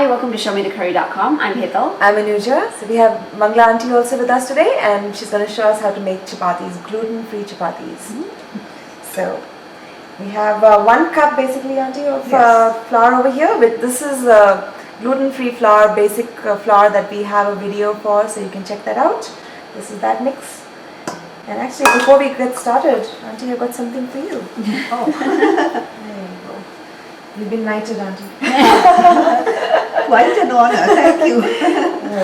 Hi, welcome to ShowMeTheCurry.com. I'm Hital. I'm Anuja. So we have Mangla auntie also with us today, and she's going to show us how to make chapatis, gluten-free chapatis. So we have 1 cup basically, auntie, of flour over here. This is gluten-free flour, basic flour that we have a video for, so you can check that out. This is that mix. And actually, before we get started, auntie, I've got something for you. Oh, there you go. You've been knighted, auntie. Quite an honor, thank you.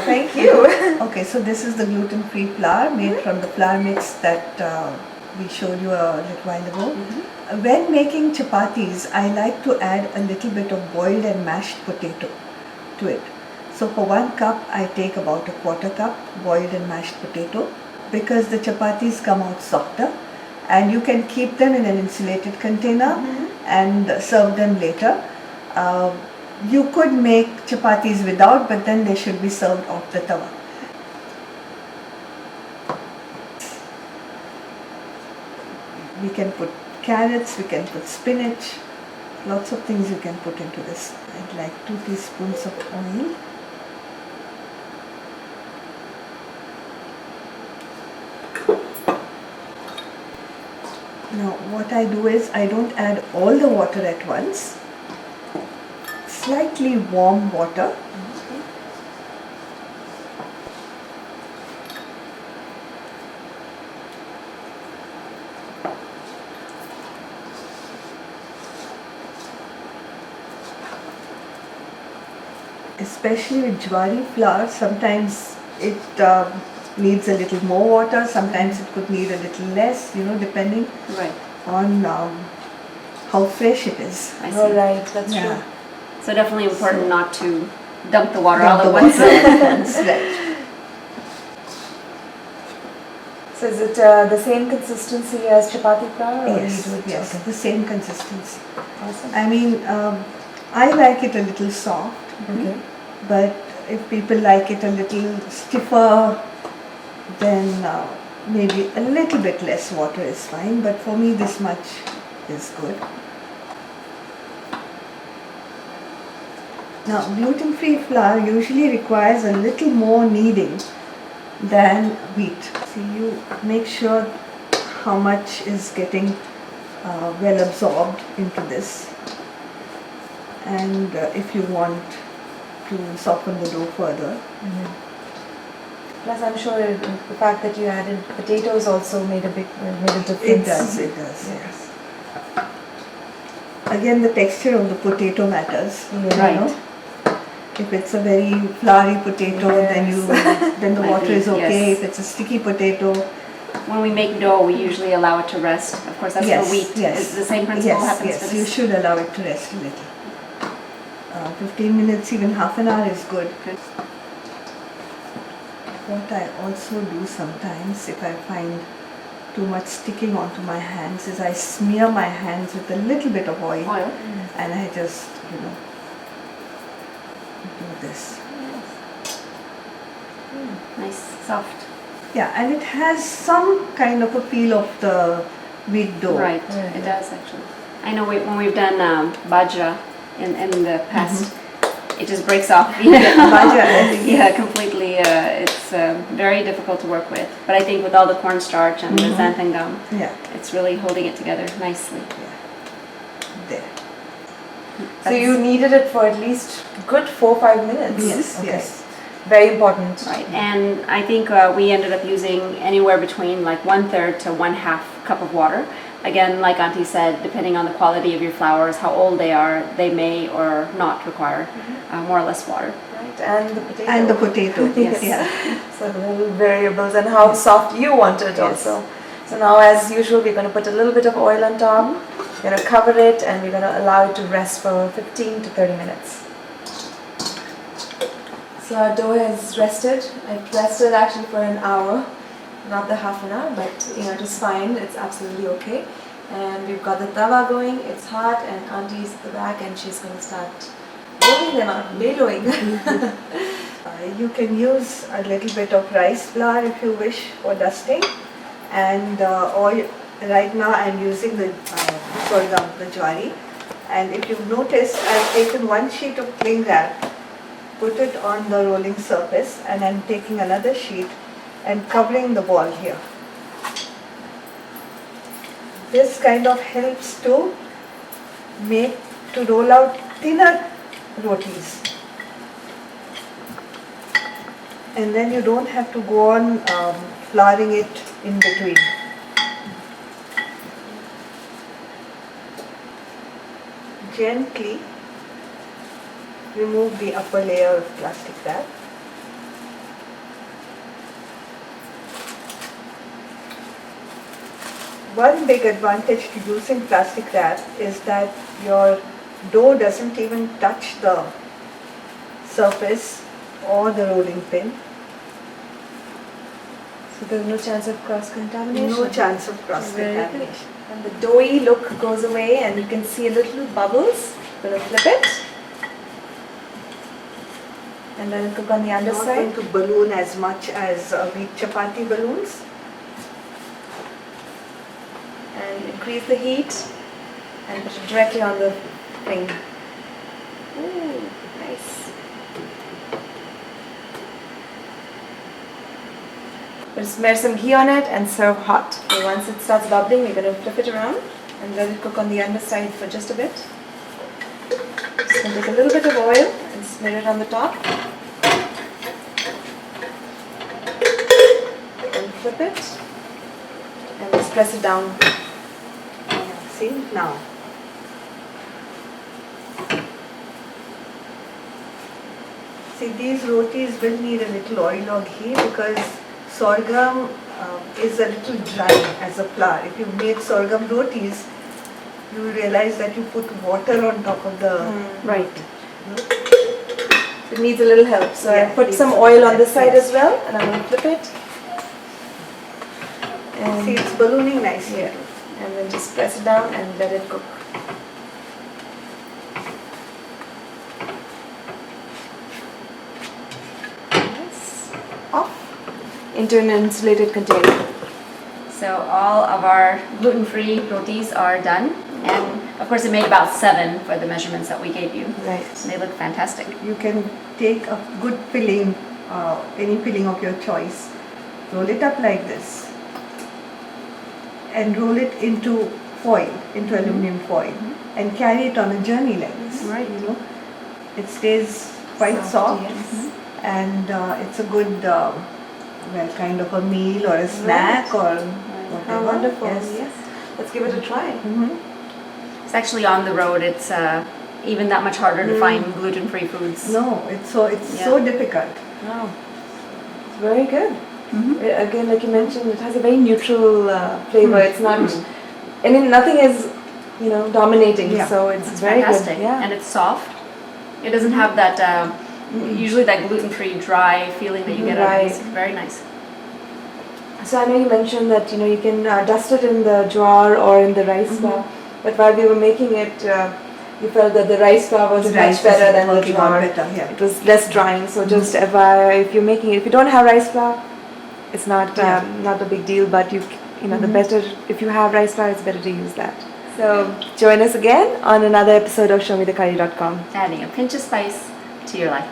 Thank you. Okay, so this is the gluten-free flour made from the flour mix that we showed you a little while ago. When making chapatis, I like to add a little bit of boiled and mashed potato to it. So for 1 cup, I take about a 1/4 cup boiled and mashed potato, because the chapatis come out softer, and you can keep them in an insulated container and serve them later. You could make chapatis without, but then they should be served off the tava. We can put carrots, we can put spinach, lots of things you can put into this. I'd like 2 teaspoons of oil. Now what I do is I don't add all the water at once. Slightly warm water. Especially with jowari flour, sometimes it needs a little more water, sometimes it could need a little less, depending on how fresh it is. I see. All right, that's true. So definitely important not to dump the water all at once. Right. So is it the same consistency as chapati flour? Or Yes, you do it yes, the same consistency. Awesome. I mean, I like it a little soft, but if people like it a little stiffer, then maybe a little bit less water is fine, but for me this much is good. Now, gluten-free flour usually requires a little more kneading than wheat. So you make sure how much is getting well absorbed into this. And if you want to soften the dough further. Plus, I'm sure the fact that you added potatoes also made a difference. It does, yes. Again, the texture of the potato matters. Right. If it's a very floury potato, then the water is okay. Yes. If it's a sticky potato, When we make dough, we usually allow it to rest. Of course, that's for wheat. Is the same principle happens for yes, this? you should allow it to rest a little. 15 minutes, even half an hour is good. What I also do sometimes, if I find too much sticking onto my hands, is I smear my hands with a little bit of oil. And I just, do this. Nice, soft. Yeah, and it has some kind of a feel of the wheat dough. Right, it does actually. I know when we've done bajra in the past, it just breaks off. Bajra, completely. It's very difficult to work with. But I think with all the cornstarch and the xanthan gum, it's really holding it together nicely. There. So you kneaded it for at least good 4-5 minutes. Yes. Very important. Right, and I think we ended up using anywhere between like 1/3 to 1/2 cup of water. Again, like Auntie said, depending on the quality of your flours, how old they are, they may or not require more or less water. Right, and the potato. And the potato, yes. So little variables and how soft you want it also. So now, as usual, we're going to put a little bit of oil on top. We're going to cover it and we're going to allow it to rest for 15 to 30 minutes. So our dough has rested. It rested actually for an hour, not the half an hour, but it is fine. It's absolutely okay. And we've got the tava going. It's hot, and Auntie's at the back, and she's going to start rolling them out, beloing. You can use a little bit of rice flour if you wish for dusting, and right now I'm using the jowari. And if you've noticed, I've taken 1 sheet of cling wrap put it on the rolling surface, and I'm taking another sheet and covering the ball here. This kind of helps to roll out thinner rotis. And then you don't have to go on flouring it in between. Gently remove the upper layer of plastic wrap. One big advantage to using plastic wrap is that your dough doesn't even touch the surface or the rolling pin. So there's no chance of cross-contamination? No chance of cross-contamination. And the doughy look goes away and you can see a little bubbles. I'm going to flip it. And let it cook on the underside. Not going to balloon as much as wheat chapati balloons. And increase the heat and put it directly on the thing. Ooh, nice. We'll smear some ghee on it and serve hot. So once it starts bubbling, we're going to flip it around and let it cook on the underside for just a bit. Just going to take a little bit of oil and smear it on the top. And flip it. And just press it down. See now. See, these rotis will need a little oil or ghee because sorghum is a little dry as a flour. If you make sorghum rotis, you will realize that you put water on top of the Right. It needs a little help. So Yeah, I put it some needs oil a on this little side help, as well, and I'm going to flip it. And, See, it's ballooning nicely. yeah, and then just press it down and let it cook. Yes. Off into an insulated container. So all of our gluten-free rotis are done, and of course it made about 7 for the measurements that we gave you. Right. They look fantastic. You can take a good filling, any filling of your choice, roll it up like this, and roll it into foil, into aluminum foil, and carry it on a journey like this. Right. You know, it stays quite soft, Yes. and it's a good, kind of a meal or a snack or whatever. How wonderful. Yes. Yes. Let's give it a try. Mhm. It's actually on the road. It's even that much harder to find gluten-free foods. No, it's so Yeah. difficult. Wow. It's very good. Again, like you mentioned, it has a very neutral flavor. It's not, and then nothing is, dominating. Yeah. So it's It's very fantastic, good. Yeah. and it's soft. It doesn't have that usually that gluten-free dry feeling that you get out of these. Right. It's very nice. So I know you mentioned that you can dust it in the jar or in the rice flour, but while we were making it, you felt that the rice flour was The rice much better is than the working out jar. better, yeah. It was less drying. So just if you're making it, if you don't have rice flour, it's not not a big deal. But the better if you have rice flour, it's better to use that. So join us again on another episode of ShowMeTheCurry.com. Adding a pinch of spice to your life.